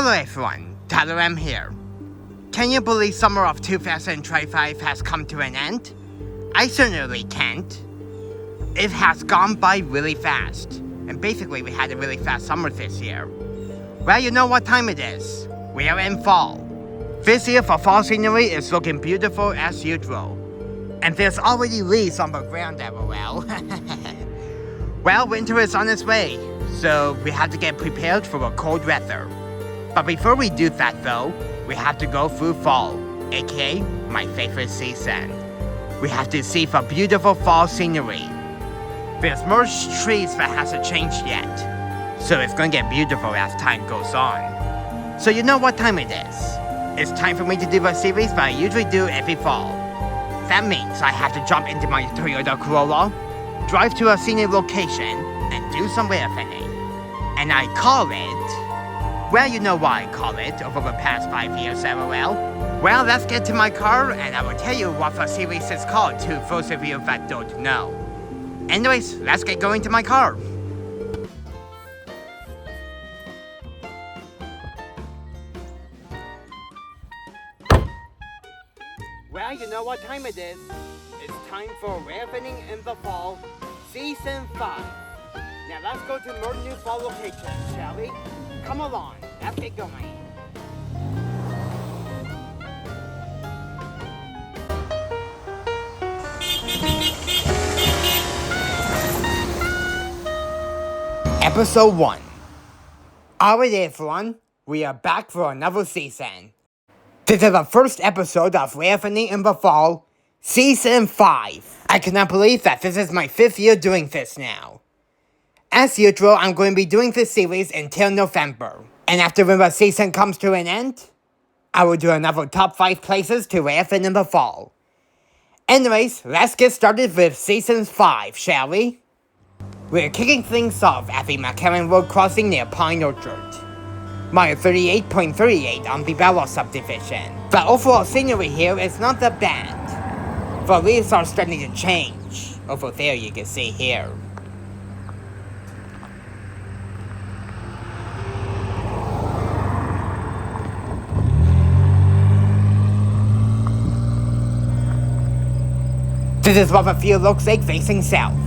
Hello everyone, Tyler M here. Can you believe summer of 2025 has come to an end? I certainly can't. It has gone by really fast, and basically we had a really fast summer this year. Well, you know what time it is. We are in fall. This year for fall scenery is looking beautiful as usual. And there's already leaves on the ground LOL. Well, winter is on its way, so we have to get prepared for the cold weather. But before we do that though, we have to go through fall, aka my favorite season. We have to see the beautiful fall scenery. There's more trees that hasn't changed yet, so it's gonna get beautiful as time goes on. So you know what time it is. It's time for me to do a series that I usually do every fall. That means I have to jump into my Toyota Corolla, drive to a scenic location, and do some railfanning. And I call it... Well, you know why I call it over the past 5 years, LOL. Well, let's get to my car, and I will tell you what the series is called to those of you that don't know. Anyways, let's get going to my car. Well, you know what time it is. It's time for Railfanning in the Fall, Season 5. Now let's go to more new fall locations, shall we? Come along, let's get going. Episode 1. Alright everyone, we are back for another season. This is the first episode of Railfanning in the Fall, Season 5. I cannot believe that this is my 5th year doing this now. As usual, I'm going to be doing this series until November. And after when the season comes to an end, I will do another top 5 places to railfan in the fall. Anyways, let's get started with Season 5, shall we? We're kicking things off at the Macaran road crossing near Pine Orchard. Mile 38.38 on the Bella subdivision. The overall scenery here is not that bad. The leaves are starting to change. Over there you can see here. This is what the field looks like facing south.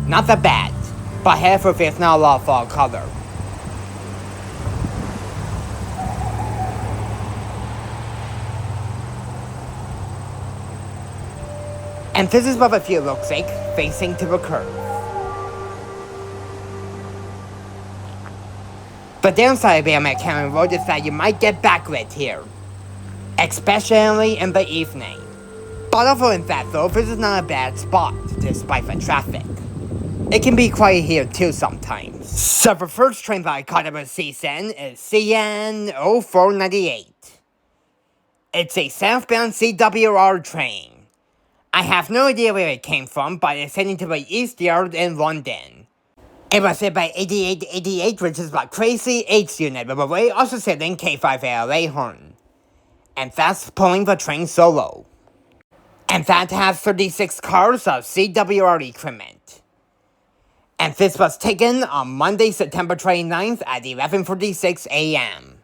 Not that bad, but however there's not a lot of fall color. And this is what the field looks like facing to the curve. The downside of Macaran Road is that you might get backlit here, especially in the evening. But other than that though, this is not a bad spot, despite the traffic. It can be quiet here too sometimes. So the first train that I caught of the season is CN 0498. It's a southbound CWR train. I have no idea where it came from, but it's heading to the East Yard in London. It was hit by 8888, which is the crazy H unit, but the way also sitting K5ALA horn. And that's pulling the train solo. And that has 36 cars of CWR equipment. And this was taken on Monday, September 29th at 11:46 a.m.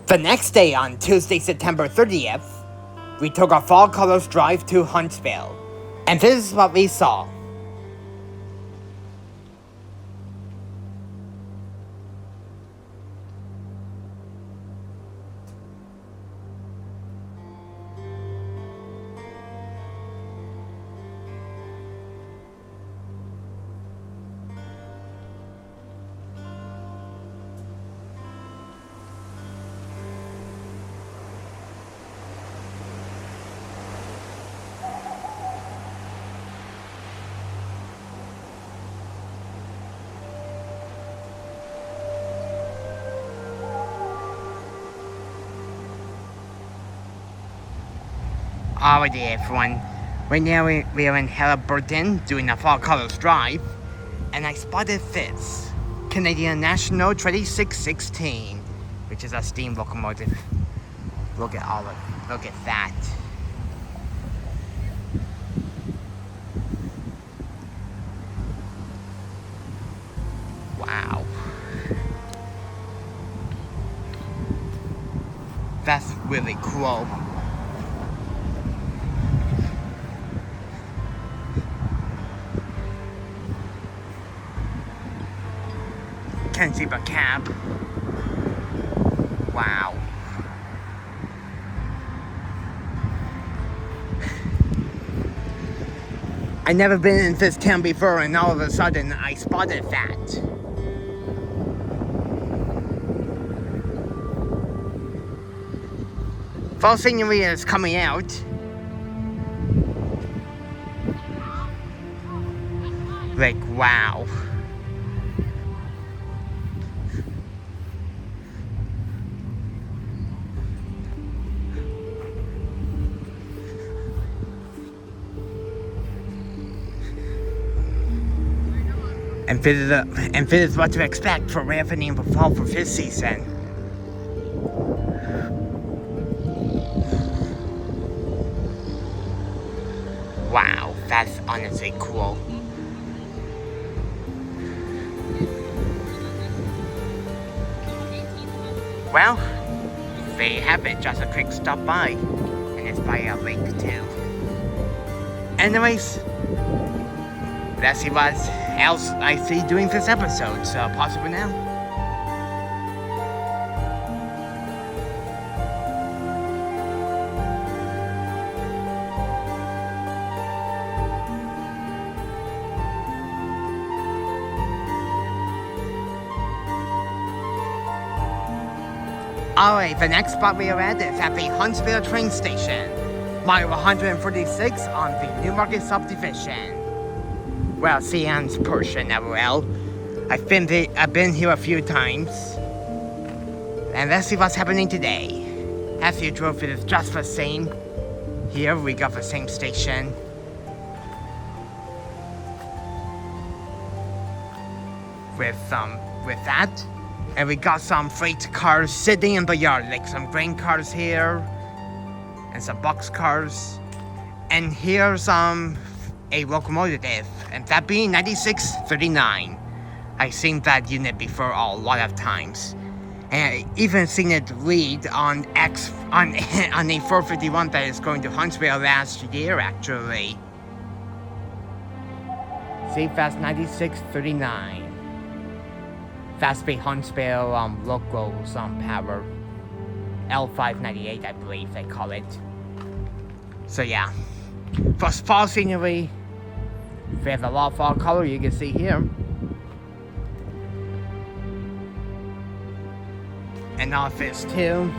The next day, on Tuesday, September 30th, we took a fall colors drive to Huntsville. And this is what we saw. Alrighty everyone, right now we are in Haliburton doing a fall colors drive, and I spotted this Canadian National 2616, which is a steam locomotive. Look at that. Wow. That's really cool. Can't see the cab. Wow. I never been in this town before, and all of a sudden I spotted that. Fall scenery is coming out. Like, wow. And this is what to expect for Railfanning for fall for this season. Wow, that's honestly cool. Well, there you have it, just a quick stop by. And it's by a lake too. Anyways, let's see what else I see doing this episode, so pause it for now. Alright, the next spot we are at is at the Huntsville train station, mile 146 on the Newmarket subdivision. Well, CN's portion, LOL. I've been here a few times. And let's see what's happening today. As usual, it is just the same. Here we got the same station. With that. And we got some freight cars sitting in the yard, like some grain cars here. And some box cars. And here's a locomotive, and that being 9639. I've seen that unit before a lot of times, and I even seen it lead on on a 451 that is going to Huntsville last year actually. See, that's 9639. That's the Huntsville locals power. L598 I believe they call it. So yeah. For fall scenery, there's a lot of fall color you can see here. And office too.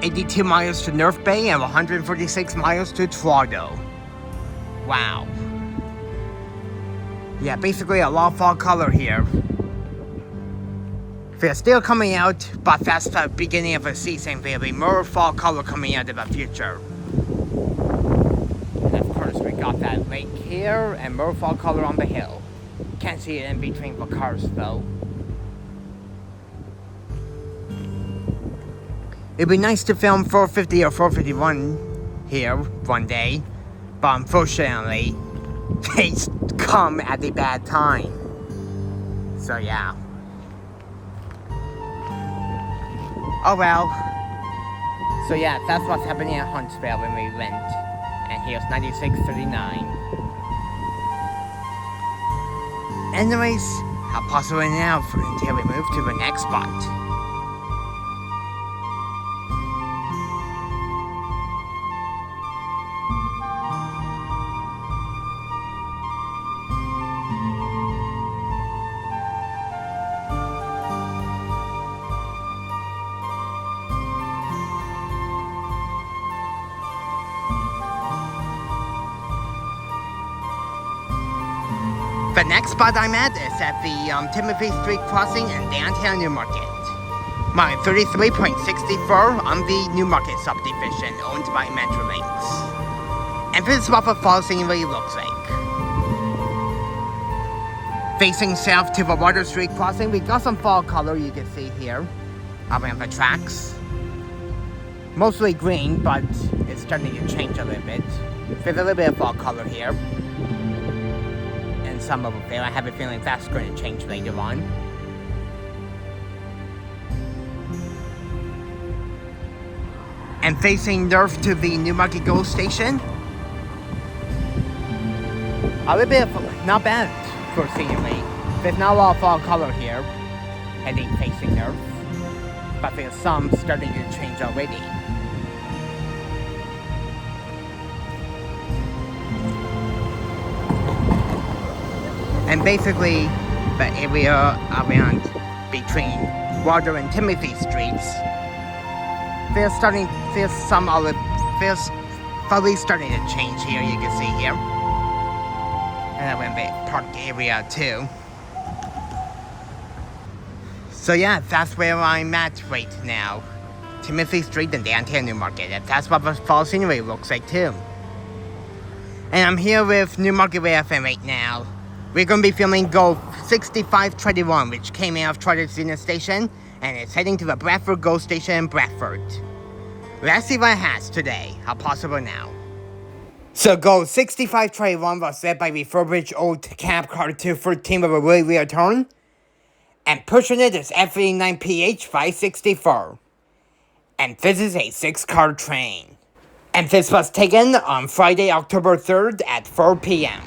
$82 miles to North Bay and 146 miles to Toronto. Wow. Yeah, basically a lot of fall color here. They're still coming out, but that's the beginning of the season. There'll be more fall color coming out in the future. And of course we got that lake here and more fall color on the hill. Can't see it in between the cars though. It'd be nice to film 450 or 451 here one day, but unfortunately, they come at a bad time. So yeah. Oh well. So yeah, that's what's happening at Huntsville when we went. And here's 9639. Anyways, how possible now until we move to the next spot. The next spot I'm at is at the Timothy Street crossing in downtown Newmarket. Mile 33.64 on the Newmarket subdivision owned by Metrolinx. And this is what the fall scenery looks like. Facing south to the Water Street crossing, we got some fall color you can see here around the tracks. Mostly green, but it's starting to change a little bit. There's a little bit of fall color here. Some of it there. I have a feeling that's going to change later on. And facing north to the Newmarket GO station. A little bit of, not bad for scenery. There's not a lot of fall color here, heading facing north. But there's some starting to change already. And basically, the area around between Water and Timothy Streets, there's slowly starting to change here, you can see here. And around the park area too. So yeah, that's where I'm at right now. Timothy Street and downtown Newmarket. And that's what the fall scenery looks like too. And I'm here with Newmarket Railfan right now. We're going to be filming GO 6521, which came out of Chartered Union Station, and it's heading to the Bradford GO Station in Bradford. Let's see what it has today. How possible now. So GO 6521 was led by Refurbished old cab car 213 with a really weird turn. And pushing it is F89PH 564. And this is a 6-car train. And this was taken on Friday, October 3rd at 4 p.m.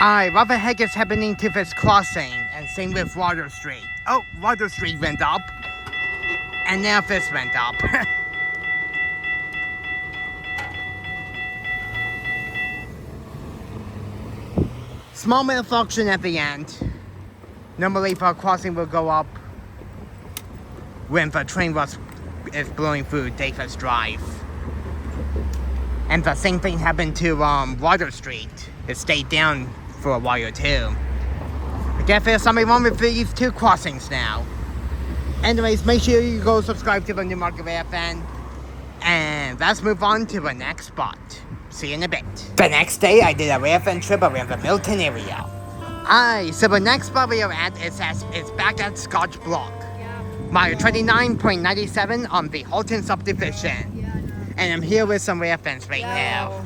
Alright, what the heck is happening to this crossing? And same with Water Street. Oh, Water Street went up. And now this went up. Small malfunction at the end. Normally the crossing will go up when the train is blowing through Davis Drive. And the same thing happened to Water Street. It stayed down for a while too. I guess there's something wrong with these two crossings now. Anyways, make sure you go subscribe to the Newmarket Railfan. And let's move on to the next spot. See you in a bit. The next day, I did a Railfan trip around the Milton area. So the next spot we are at is back at Scotch block. Mile 29.97 on the Halton subdivision. And I'm here with some Railfans right now.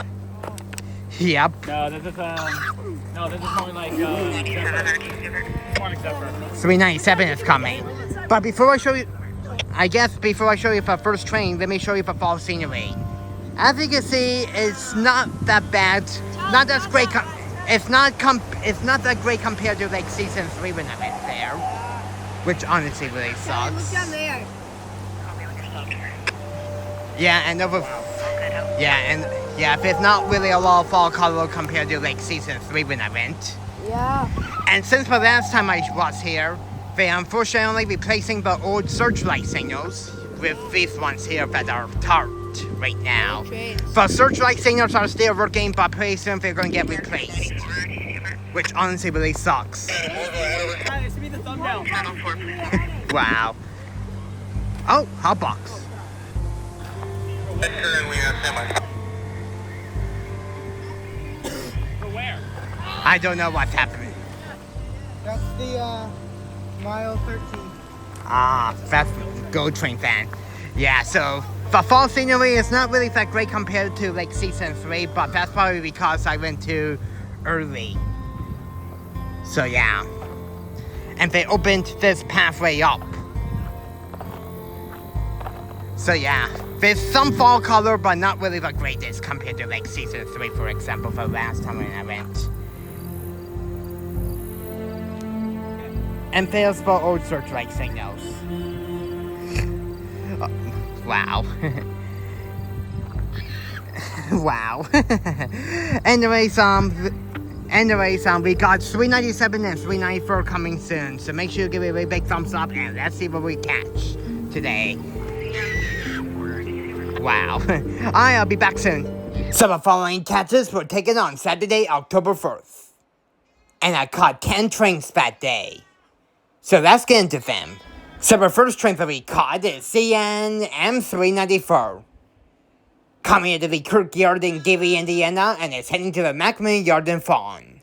Yep. No, this is more like more like Zephyr. 397 is coming. But before I show you the first train, let me show you the fall scenery. As you can see, it's not that bad. Not as great. It's not that great compared to like season 3 when I went there, which honestly really sucks. Look down there. There's not really a lot of fall color compared to like season 3 when I went. Yeah. And since the last time I was here, they are unfortunately replacing the old searchlight signals with these ones here that are tarred right now. The searchlight signals are still working, but pretty soon they're going to get replaced, which honestly really sucks. Wow. Oh, hotbox. For where? I don't know what's happening. That's the mile 13. That's Go Train fan. Yeah, so the fall scenery is not really that great compared to like season 3, but that's probably because I went too early. So yeah. And they opened this pathway up. So yeah, there's some fall color, but not really the greatest compared to like season 3, for example, the last time when I went. And there's the old searchlight signals. Wow. Wow. Anyways, we got 397 and 394 coming soon, so make sure you give it a really big thumbs up and let's see what we catch today. Wow. I'll be back soon. So the following catches were taken on Saturday, October 4th. And I caught 10 trains that day. So let's get into them. So the first train that we caught is CN M394. Coming into the Kirk Yard in Gary, Indiana, and is heading to the Macaran Yard in Fawn.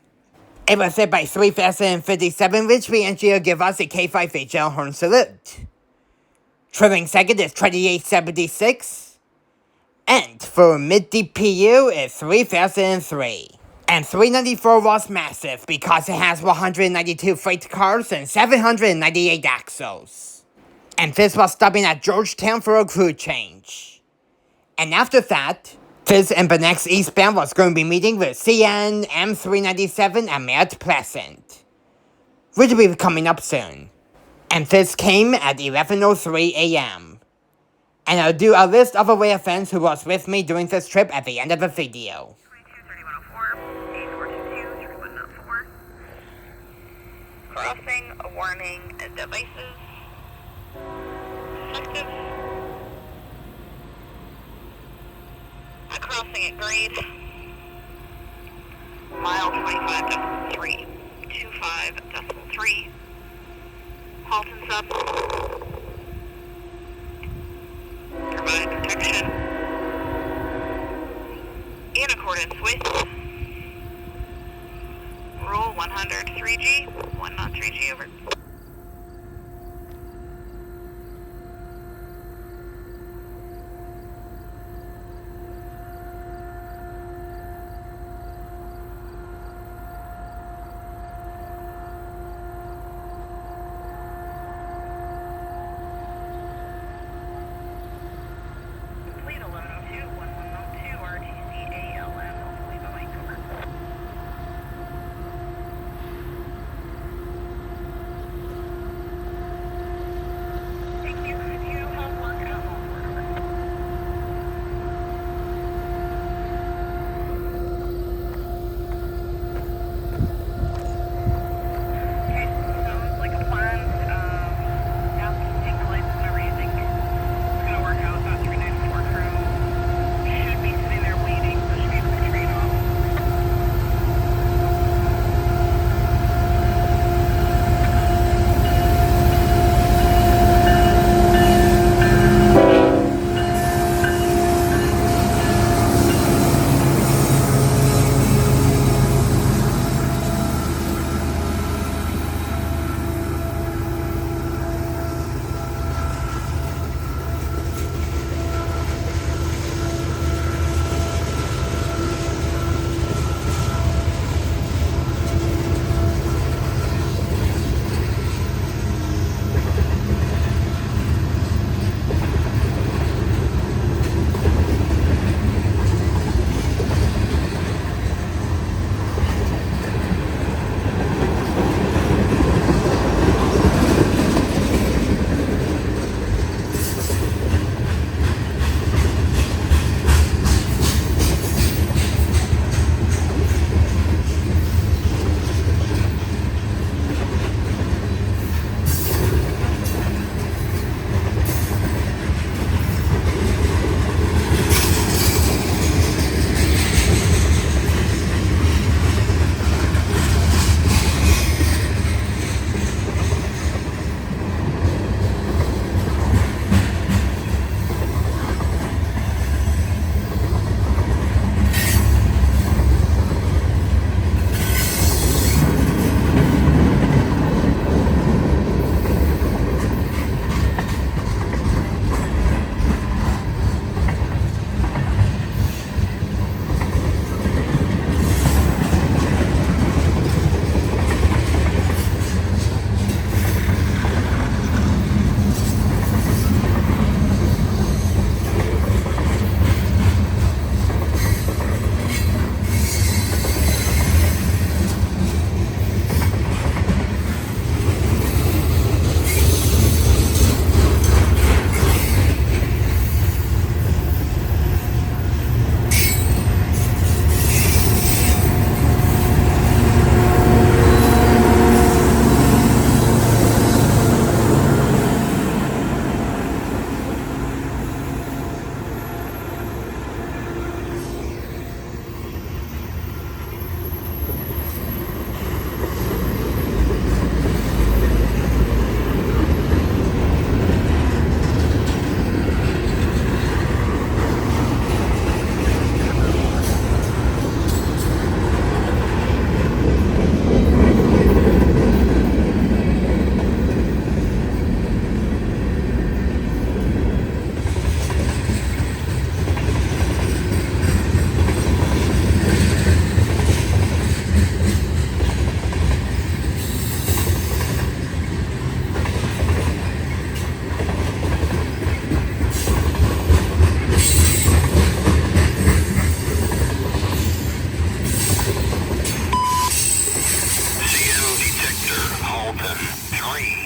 It was hit by 3057, which we engineer give us a K5HL horn salute. Trailing second is 2876. And for Midday PU is 3003. And 394 was massive because it has 192 freight cars and 798 axles. And this was stopping at Georgetown for a crew change. And after that, this and the next eastbound was going to be meeting with CN M397 at Mount Pleasant, which will be coming up soon. And this came at 11:03 a.m. And I'll do a list of the Railfans who was with me during this trip at the end of the video. Crossing, a warning, and devices. Effective. A crossing at grade. Mile 25.3. 25.3. Halton sub. Provide protection. In accordance with Rule 100 3G, 103G over. Complete 1102, 1102, RTC ALM, hopefully the mic over.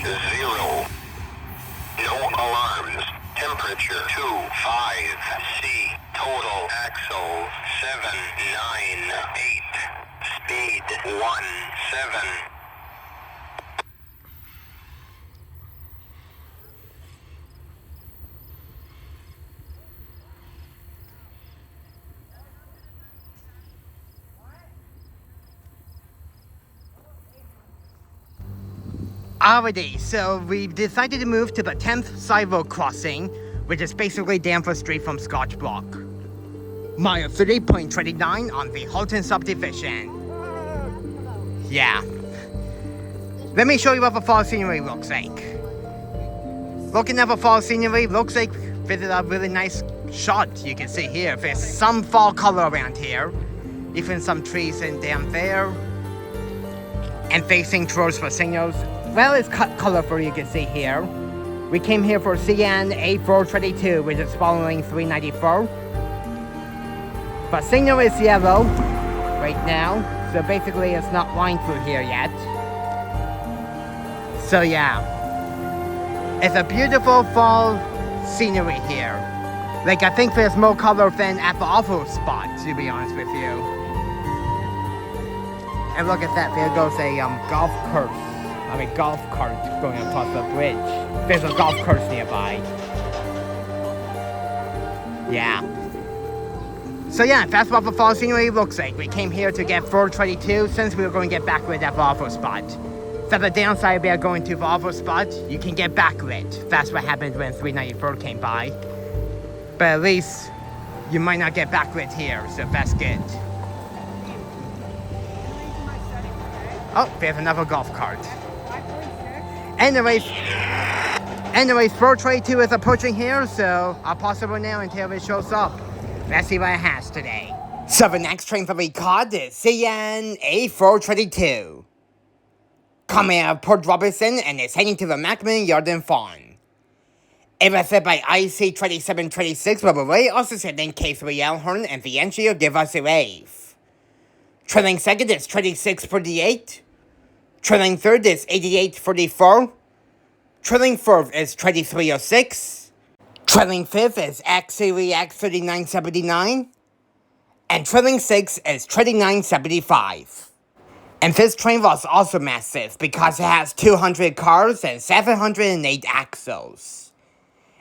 0. No alarms. Temperature 25 C. Total axle 798. Speed 17. Alrighty, so we've decided to move to the 10th Sideroad crossing, which is basically Danforth Street from Scotch Block. Mile 30.29 on the Haliburton subdivision. Yeah. Let me show you what the fall scenery looks like. Looking at the fall scenery, looks like this is a really nice shot you can see here. There's some fall color around here. Even some trees in down there. And facing towards the signals. Well, it's cut colorful, you can see here. We came here for CN A422, which is following 394. But signal is yellow right now, so basically it's not lined through here yet. So yeah, it's a beautiful fall scenery here. Like, I think there's more color than at the awful spot, to be honest with you. And look at that, there goes a golf cart going across the bridge. There's a golf course nearby. Yeah. So yeah, that's what the fall scenery looks like. We came here to get 422 since we were going to get backlit at the awful spot. So the downside about going to the awful spot, you can get backlit. That's what happened when 394 came by. But at least you might not get backlit here, so that's good. Oh, there's another golf cart. Anyways, 422 is approaching here, so I'll pause it now until it shows up. Let's see what it has today. So the next train that we caught is CN A422. Coming out of Port Robertson and is heading to the Macaran Yard and Farm. It was set by IC 2726, but we also set in K3 Elhorn and the engineer give us a wave. Trailing second is 2648. Trailing third is 8844. Trailing fourth is 2306. Trailing fifth is CREX 3979. And trailing sixth is 2975. And this train was also massive because it has 200 cars and 708 axles.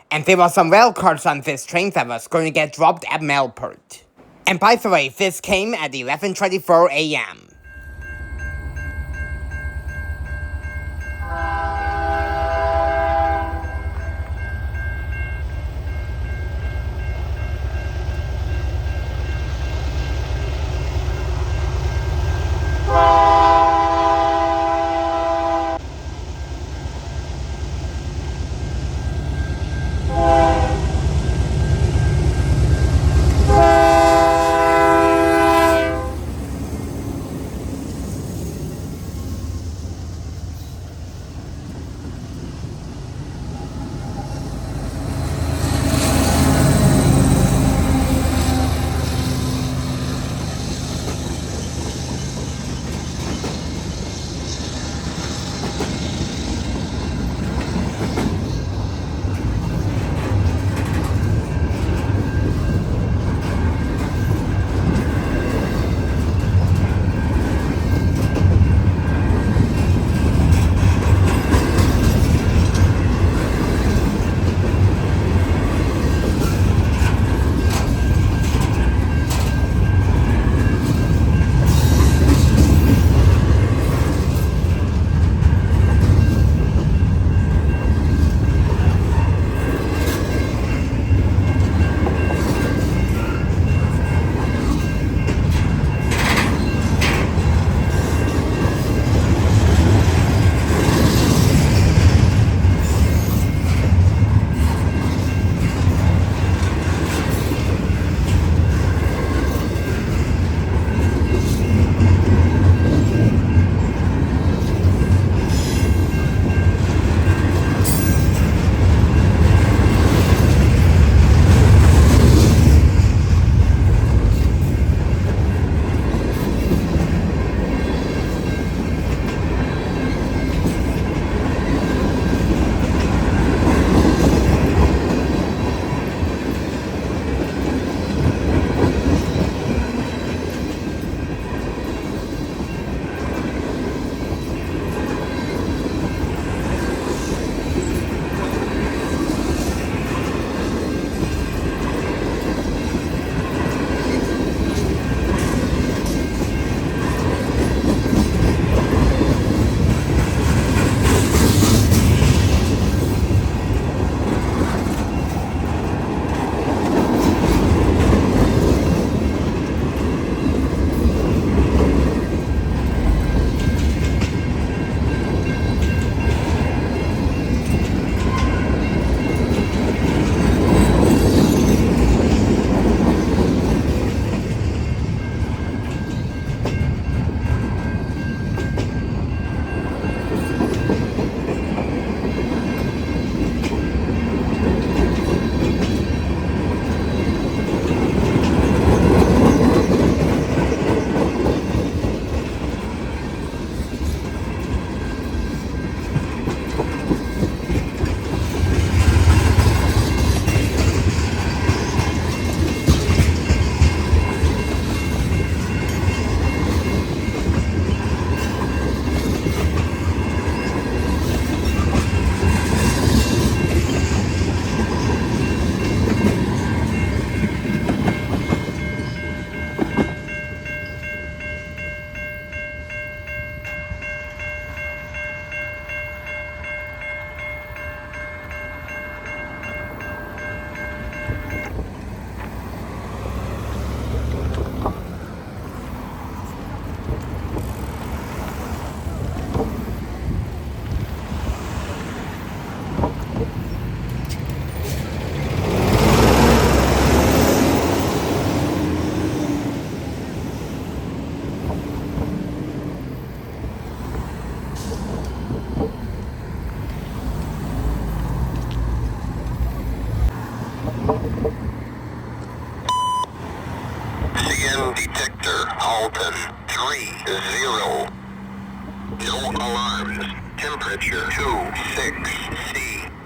And there were some rail cars on this train that was going to get dropped at Melport. And by the way, this came at 11:24 a.m.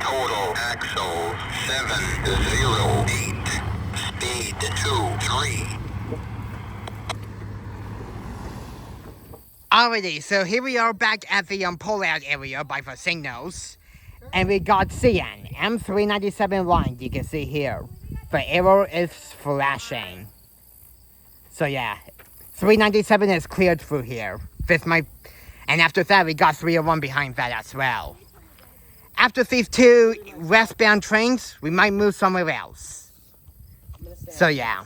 total axle 708, speed 23. Alrighty, so here we are back at the pullout area by the signals. And we got CN, M397 line, you can see here. The arrow is flashing. So yeah, 397 is cleared through here. And after that, we got 301 behind that as well. After these two westbound trains, we might move somewhere else. So yeah.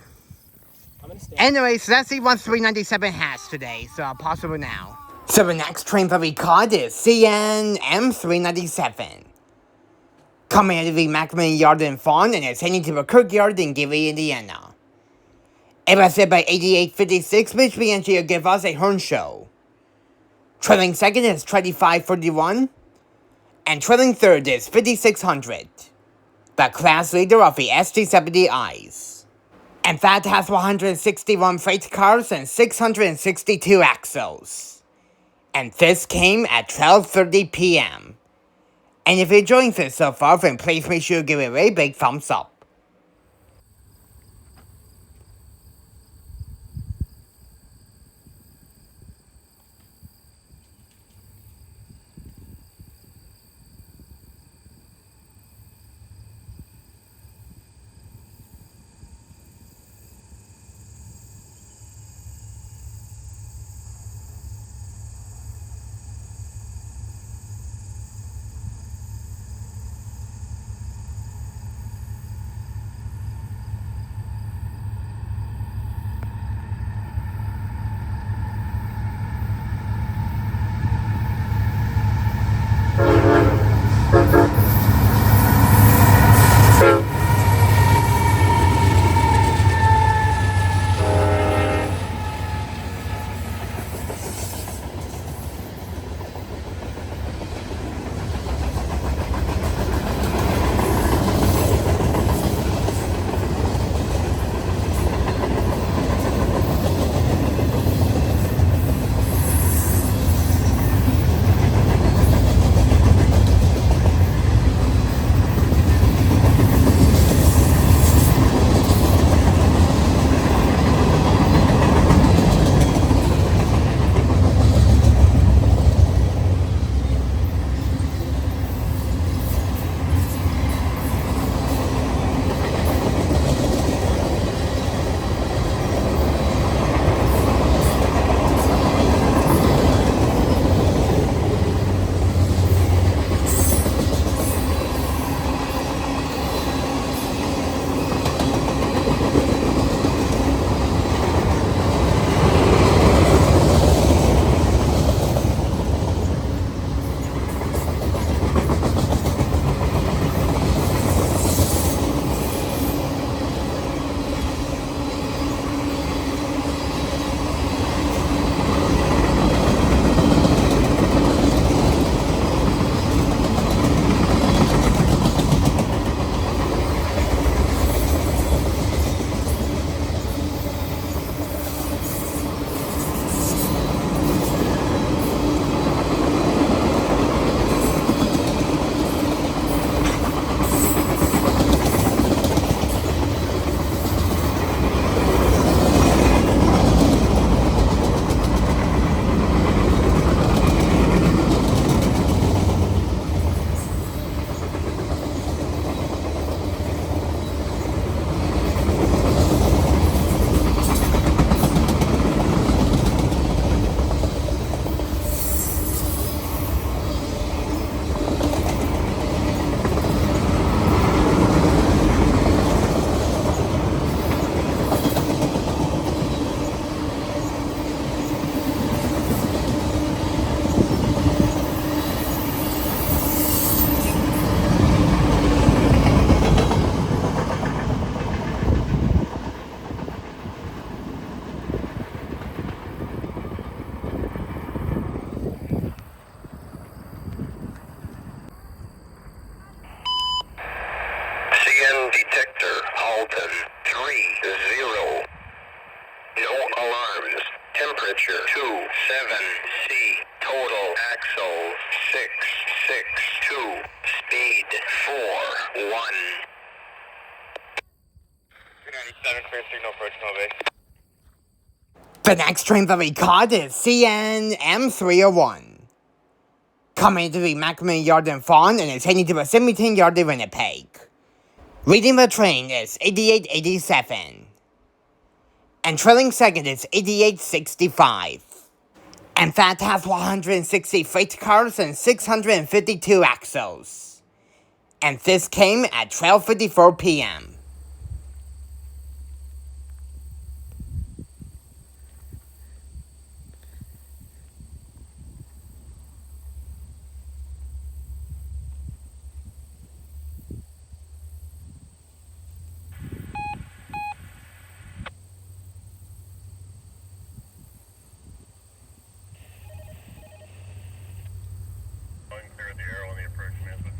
Anyways, let's see what 397 has today, so possible now. So the next train that we caught is CN M397. Coming out of the Macaran Yard in Fawn and is heading to the Kirk Yard in Gary, Indiana. It was set by 8856, which we will give us a horn show. Trailing second is 2541, and trailing third is 5600, the class leader of the ST-70Is. And that has 161 freight cars and 662 axles. And this came at 12:30 p.m. And if you're enjoying this so far, then please make sure to give it a big thumbs up. detector, Halton, 30. No alarms. Temperature 27C. Total axle 662. Speed The next train that we caught is CN M301. Coming to the Macaran yard in Fawn and is heading to a 17 yard in Winnipeg. Leading the train is 8887. And trailing second is 8865. And that has 160 freight cars and 652 axles. And this came at 12:54 p.m. Unclear the arrow on the approach method.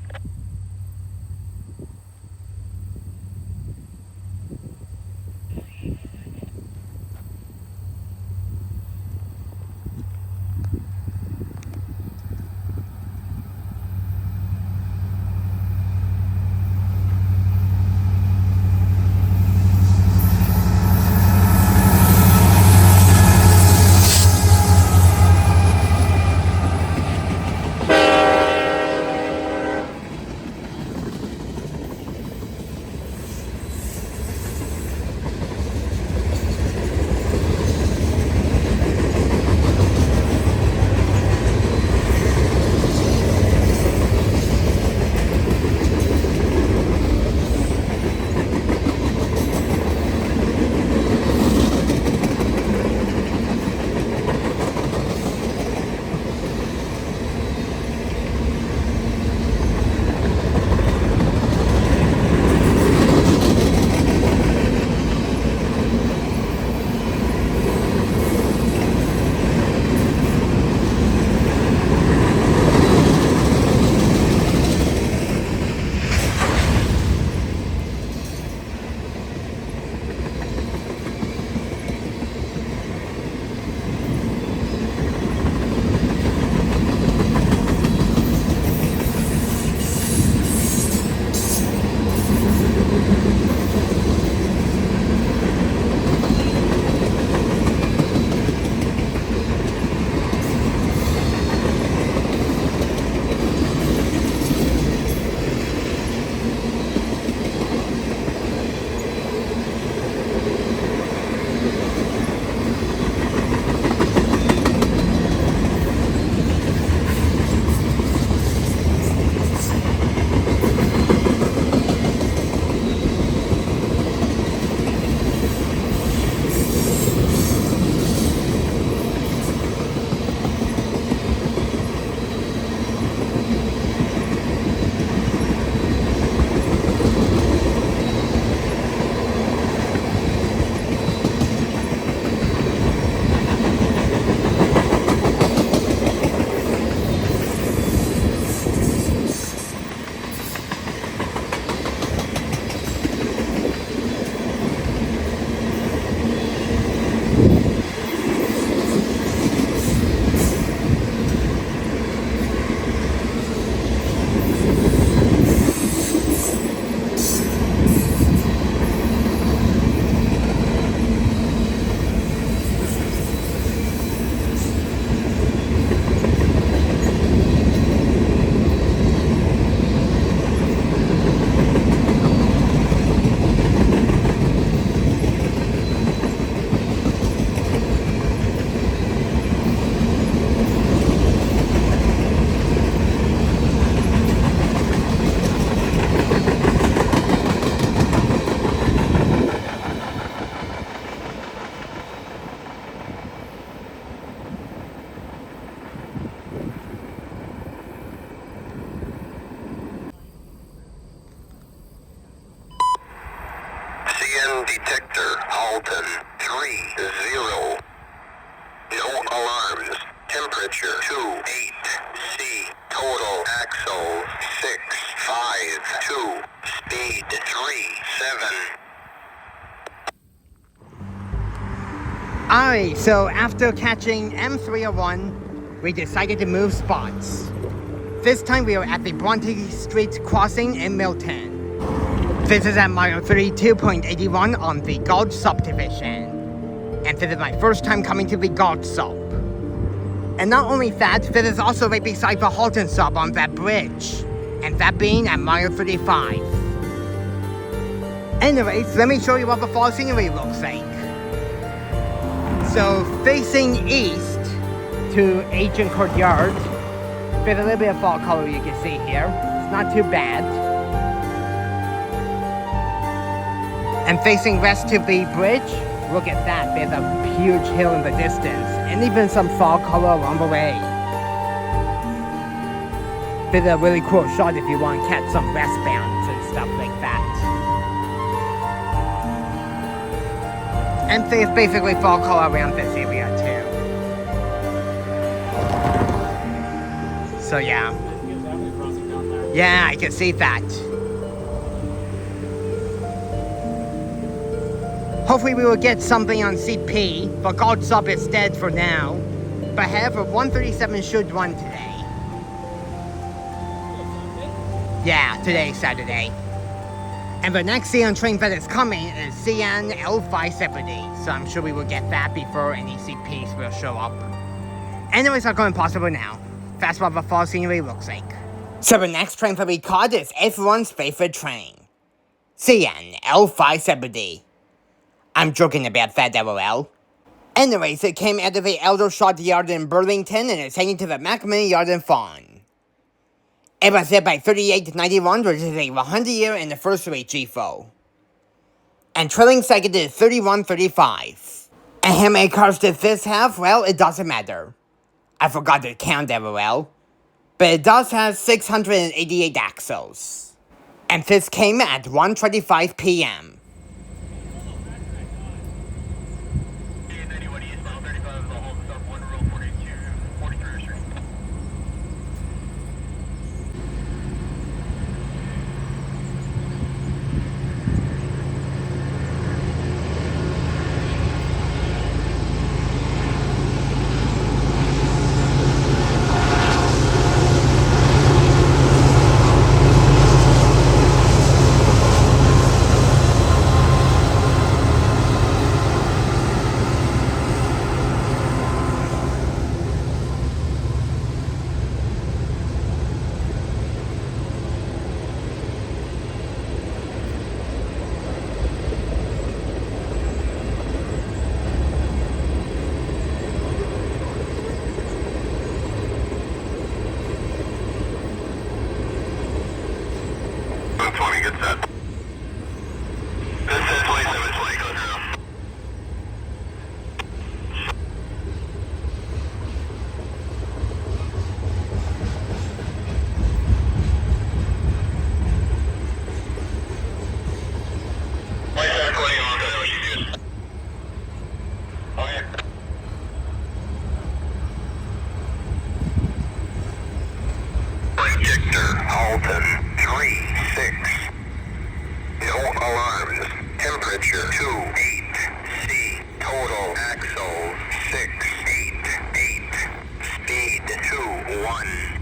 detector, Halton, 3-0. No alarms. Temperature 28C. Total axle 652. Speed 37. Alright, so after catching M301, we decided to move spots. This time we are at the Bronte Street crossing in Milton. This is at mile 32.81 on the Gulch subdivision. And this is my first time coming to the Gold Sub. And not only that, this is also right beside the Halton Sub on that bridge. And that being at mile 35. Anyways, let me show you what the fall scenery looks like. So, facing east to Ancient Courtyard, there's a little bit of fall color you can see here. It's not too bad. And facing west to the bridge, look at that. There's a huge hill in the distance, and even some fall color along the way. There's a really cool shot if you want to catch some westbounds and stuff like that. And there's basically fall color around this area too. So yeah. Yeah, I can see that. Hopefully we will get something on CP, but Gold Sub is dead for now. But however, 137 should run today. Yeah, today's Saturday. And the next CN train that is coming is CN L570, so I'm sure we will get that before any CPs will show up. Anyways, I'll go impossible now. That's what the fall scenery looks like. So the next train that we caught is everyone's favorite train. CN L570. I'm joking about that, LOL. Anyways, it came out of the Eldershot Yard in Burlington and is heading to the Macaran Yard in Fawn. It was hit by 3891, which is a 100-year anniversary GFO. And trailing second is 3135. And how many cars did this have? Well, it doesn't matter. I forgot to count LOL. But it does have 688 axles. And this came at 1:25 p.m. Temperature 28C. Total axles 688. Speed 21.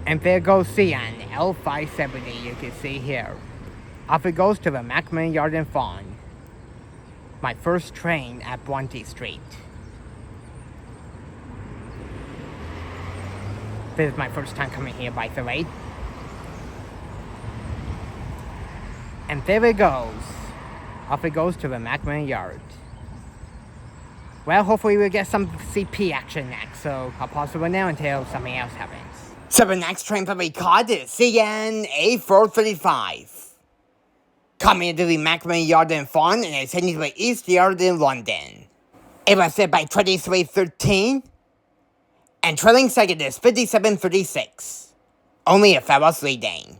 And there goes CN L570, you can see here. Off it goes to the Macaran Yard in Fawn. My first train at Bronte Street. This is my first time coming here, by the way. And there it goes. Off it goes to the Macaran Yard. Well, hopefully we'll get some CP action next, so I'll pause for now until something else happens. So the next train that we caught is CN A435. Coming into the Macaran Yard in Fawn and is heading to the East Yard in London. It was hit by 2313. And trailing second is 5736. only if I was leading.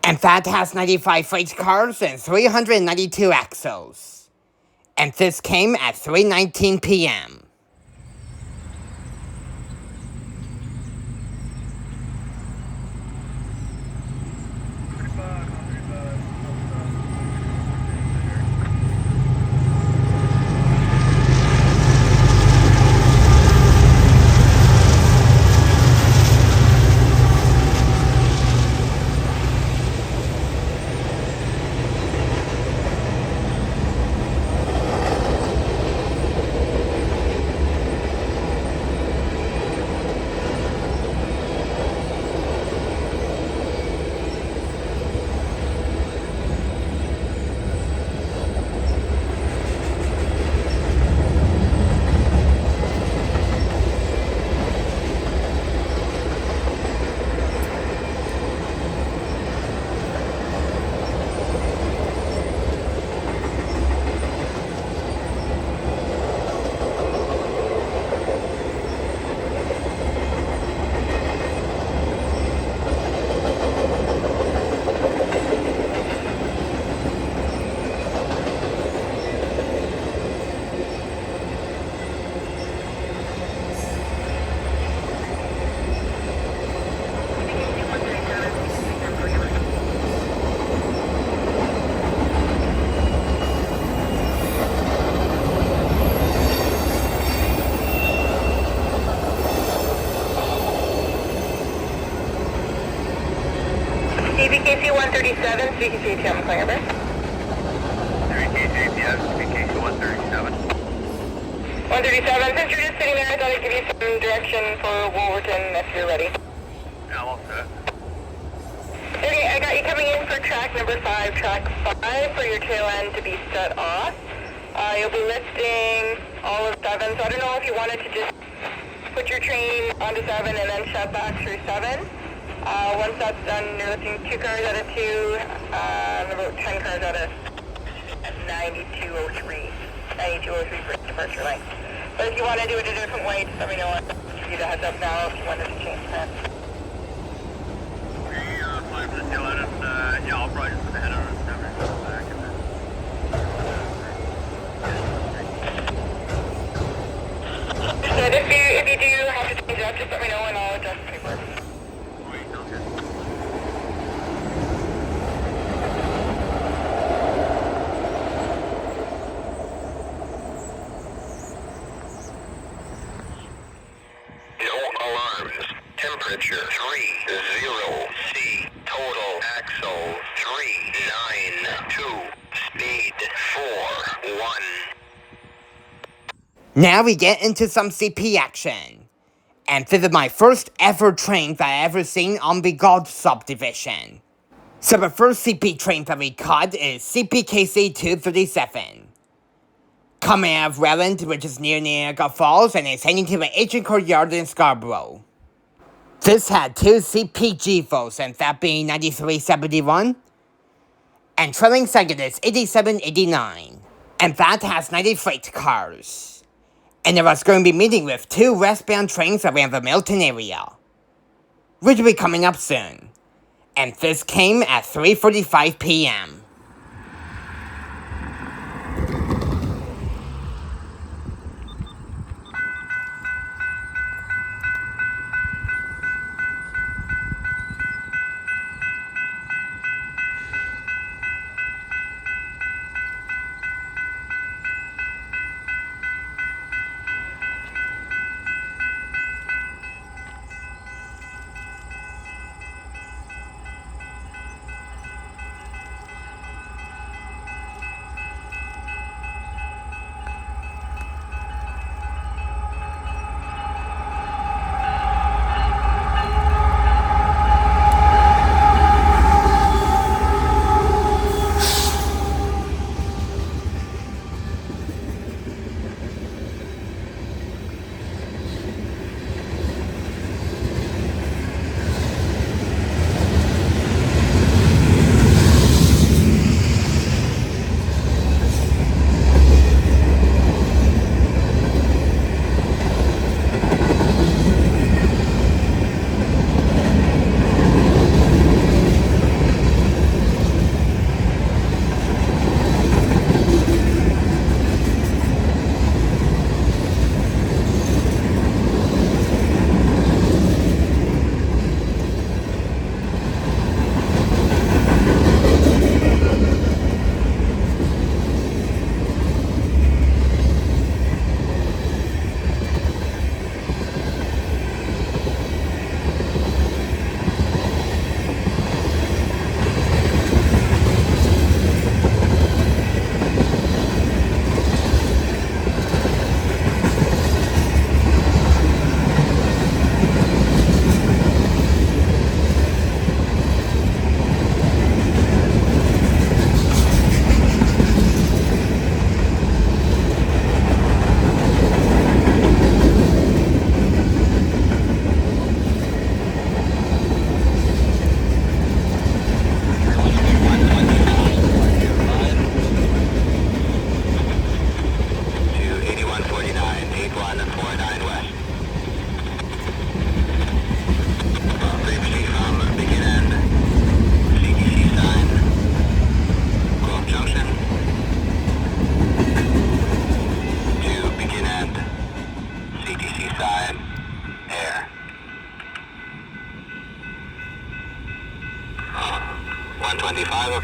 And that has 95 freight cars and 392 axles. And this came at 3:19 p.m. CPKC 137, speaking to Tim Clambers. CPKC, CPKC 137. 137, since you're just sitting there, I thought I'd give you some direction for Wolverton if you're ready. Yeah, I'm all set. Okay, I got you coming in for track number 5, track 5 for your tail end to be set off. You'll be lifting all of 7, so I don't know if you wanted to just put your train onto 7 and then shut back through 7. Once that's done, you're lifting 2 cars out of 2, and about 10 cars out of 9203. 9203 for departure length. But if you want to do it a different way, just let me know. I'll give you the heads up now if you wanted to change plans. Okay, fine for the tail end, and yeah, I'll probably just put the head on and never go back and then. So if you do have to change it up, just let me know and I'll adjust the paperwork. Wait, sounds good. No alarms. Temperature 30 C. Total axle 392. Speed 41. Now we get into some CP action. And this is my first ever train that I ever seen on the God subdivision. So the first CP train that we caught is CPKC 237. Coming out of Welland, which is near Niagara Falls, and is heading to the Agent Courtyard in Scarborough. This had 2 CPG votes, and that being 9371. And trailing second is 8789. And that has 90 freight cars. And I was going to be meeting with 2 westbound trains around the Milton area, which will be coming up soon. And this came at 3:45 p.m.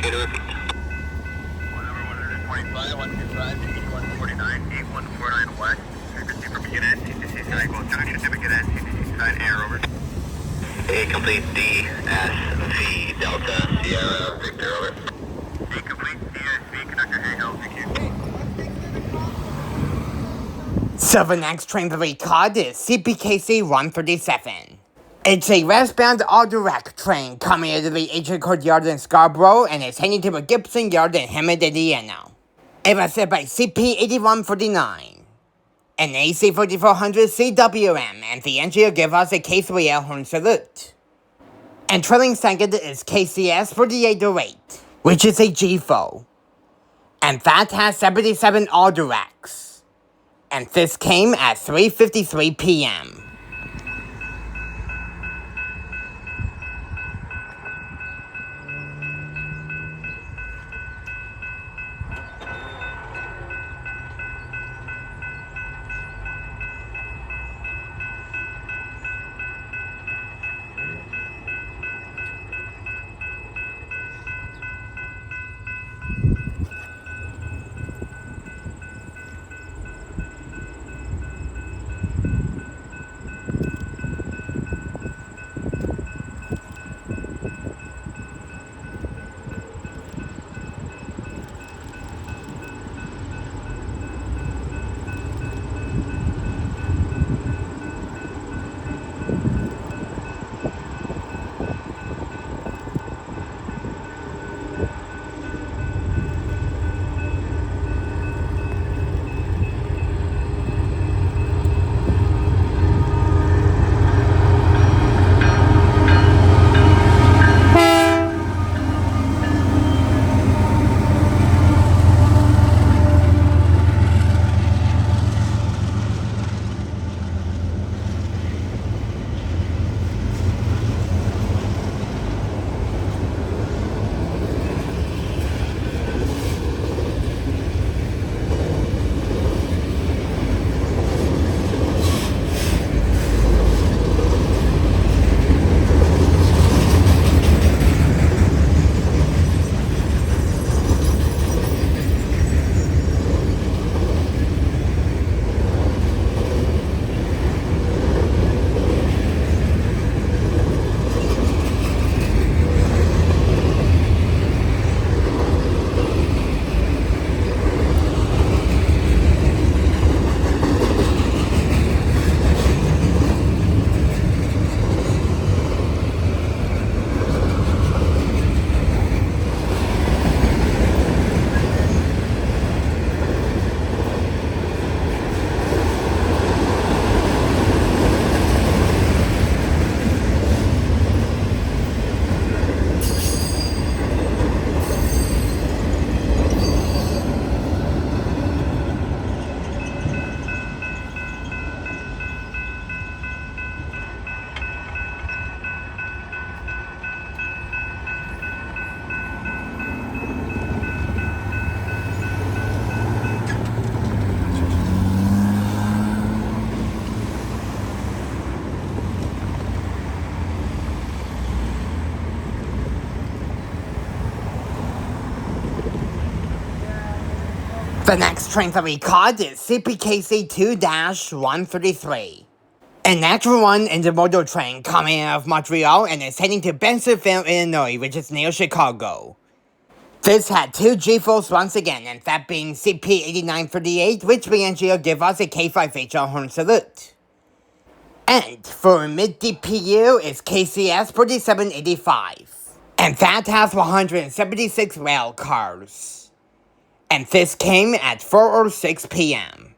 Okay to repeat. One number 125, 125, 8149, 8149 west. Frequency for begin at CPKC side, well, junction to begin at CPKC side, air over. A complete DSV Delta Sierra Victor over. A complete DSV conductor Hale, thank you. So the next train to be caught is CPKC 137. It's a westbound all-direct train coming out of the Agent Court Yard in Scarborough and is heading to the Gibson Yard in Hammond, Indiana. It was set by CP 8149, an AC 4400 CWM, and the engineer gave us a K3L horn salute. And trailing second is KCS 4808, which is a GFO. And that has 77 all-directs. And this came at 3:53 p.m. The next train that we caught is CPKC 2-133. An extra one intermodal train coming out of Montreal and is heading to Bensenville, Illinois, which is near Chicago. This had two GFOs once again, and that being CP 8938, which the engineer gave us a K5HL horn salute. And for mid-DPU is KCS 4785, and that has 176 rail cars. And this came at 4:06 p.m.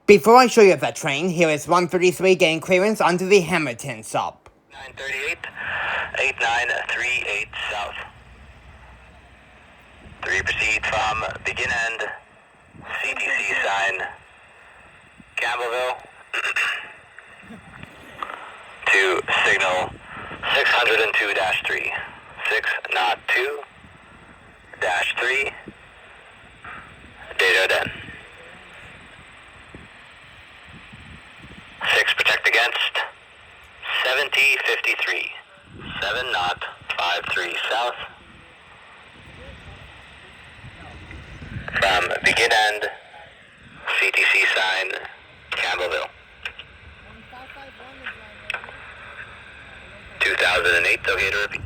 Before I show you the train, here is 133 getting clearance onto the Hamilton sub. 938, 8938 south. 3 proceed from begin end, CTC sign, Campbellville, to signal 602-3, 602-3, data den. 6 protect against, 7053, 7 knot, 53 south, From begin end, CTC sign, Campbellville. 2008, okay to repeat.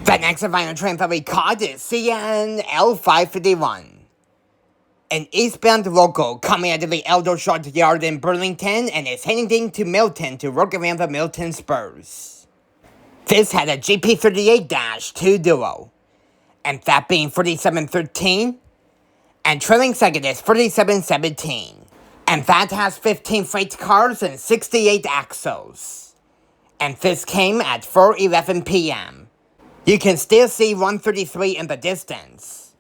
The next final train that we caught is CNL551. An eastbound local coming out of the Aldershot Yard in Burlington and is heading to Milton to work around the Milton Spurs. This had a GP38-2 duo, and that being 4713, and trailing second is 4717. And that has 15 freight cars and 68 axles. And this came at 4:11 p.m. You can still see 133 in the distance.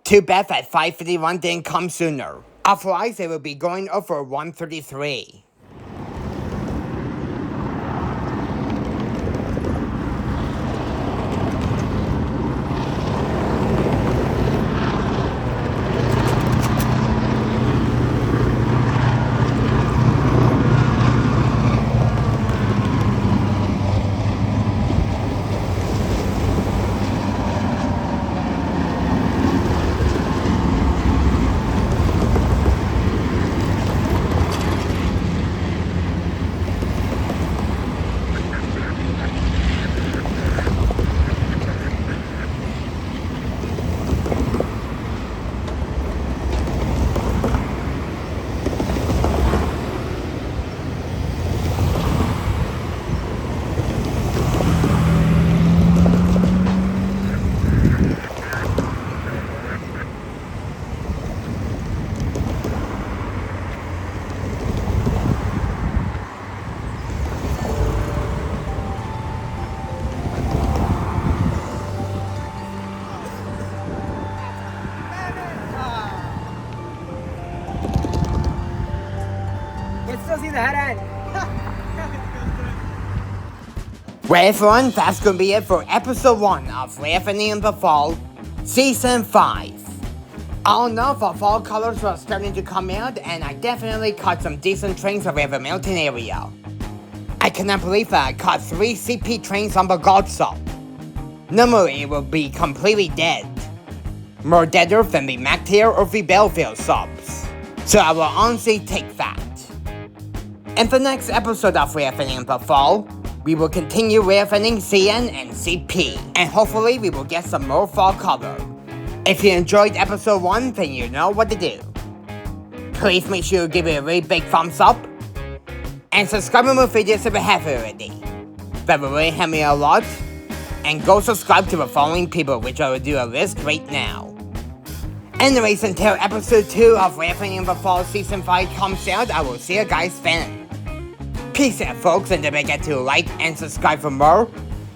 Too bad that 551 didn't come sooner. Otherwise, it would be going over 133. The head end. Well, everyone, that's gonna be it for episode 1 of Railfanning in the Fall, season 5. All in all, the fall colors were starting to come out, and I definitely caught some decent trains around the Milton area. I cannot believe that I caught 3 CP trains on the Lashup. Normally, it would be completely dead. More deader than the McCowan or the Belleville subs. So I will honestly take that. In the next episode of Railfanning in the Fall, we will continue Railfanning CN and CP, and hopefully we will get some more fall color. If you enjoyed episode 1, then you know what to do. Please make sure you give it a really big thumbs up, and subscribe to my videos if you haven't already. That will really help me a lot, and go subscribe to the following people, which I will do a list right now. Anyways, until episode 2 of Railfanning in the Fall season 5 comes out, I will see you guys then. Peace out, folks, and don't forget to like and subscribe for more.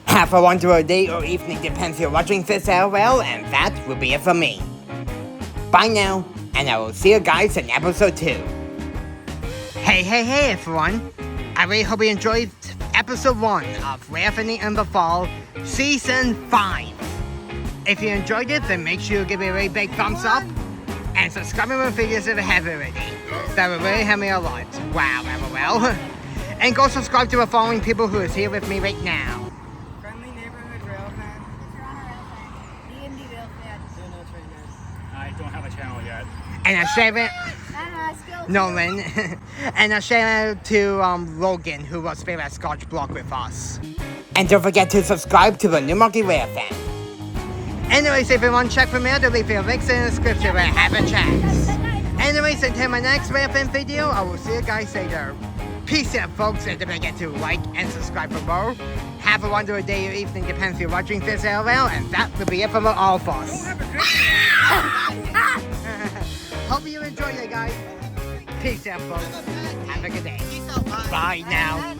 Have a wonderful day or evening, depends if you're watching this as well, and that will be it for me. Bye now, and I will see you guys in episode 2. Hey everyone. I really hope you enjoyed episode 1 of Railfanning in the Fall, season 5. If you enjoyed it, then make sure you give it a really big thumbs up, and subscribe to my videos if you haven't already. That will really help me a lot. Wow, well. And go subscribe to the following people who is here with me right now. Friendly neighborhood Railfan. You're on a Railfan. D&D Railfan. I don't have a channel yet. And I share it, Skills. Nolan, and I share it to Logan, who was there at Scotch block with us. And don't forget to subscribe to the Newmarket Railfan. Anyways, if you want to check for me out, leave your links in the description where I have a chance. Anyways, until my next Railfan video, I will see you guys later. Peace out, folks, and don't forget to like and subscribe for more. Have a wonderful day or evening, depends if you're watching this as well, and that will be it from all of us. Hope you enjoyed it, guys. Peace out, folks. Have a good day. Bye now.